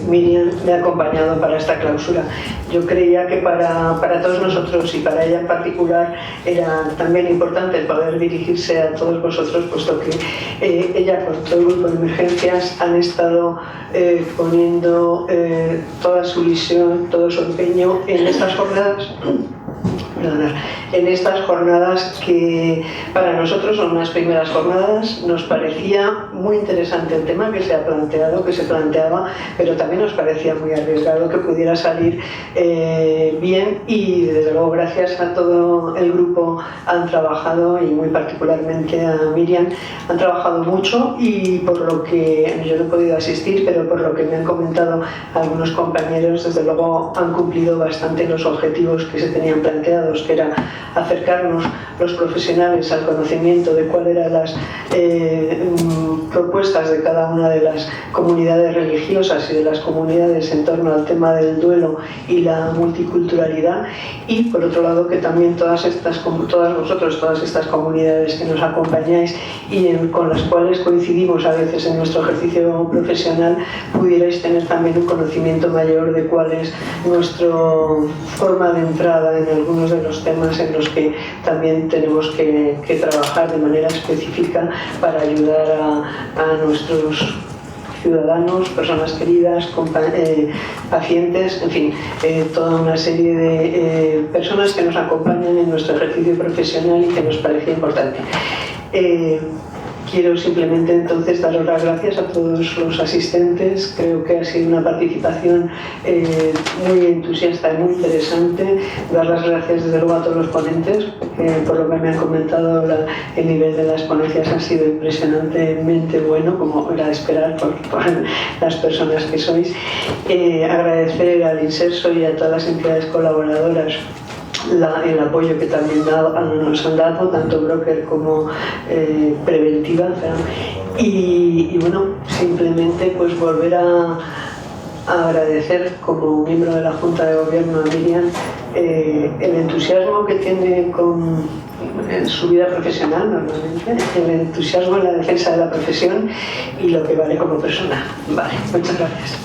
Miriam me ha acompañado para esta clausura. Yo creía que para todos nosotros y para ella en particular era también importante el poder dirigirse a todos vosotros, puesto que ella con todo el grupo de emergencias han estado poniendo toda su visión, todo su empeño en estas jornadas perdonar, en estas jornadas que para nosotros son unas primeras jornadas. Nos parecía muy interesante el tema que se ha planteado, que se planteaba, pero también nos parecía muy arriesgado que pudiera salir bien, y desde luego gracias a todo el grupo han trabajado, y muy particularmente a Miriam, han trabajado mucho, y por lo que yo no he podido asistir, pero por lo que me han comentado algunos compañeros, desde luego han cumplido bastante los objetivos que se tenían planteados, que era acercarnos los profesionales al conocimiento de cuáles eran las propuestas de cada una de las comunidades religiosas y de las comunidades en torno al tema del duelo y la multiculturalidad, y por otro lado que también todas estas comunidades que nos acompañáis y con las cuales coincidimos a veces en nuestro ejercicio profesional, pudierais tener también un conocimiento mayor de cuál es nuestra forma de entrada en algunos de los temas en los que también tenemos que trabajar de manera específica para ayudar a nuestros ciudadanos, personas queridas, pacientes, en fin, toda una serie de personas que nos acompañan en nuestro ejercicio profesional y que nos parecía importante. Quiero simplemente entonces daros las gracias a todos los asistentes. Creo que ha sido una participación muy entusiasta y muy interesante. Dar las gracias desde luego a todos los ponentes, por lo que me han comentado el nivel de las ponencias ha sido impresionantemente bueno, como era de esperar por las personas que sois. Agradecer al Inserso y a todas las entidades colaboradoras el apoyo que también nos han dado, tanto broker como preventiva, y bueno, simplemente pues volver a agradecer como miembro de la Junta de Gobierno a Miriam el entusiasmo que tiene en su vida profesional normalmente, el entusiasmo en la defensa de la profesión y lo que vale como persona. Vale, muchas gracias.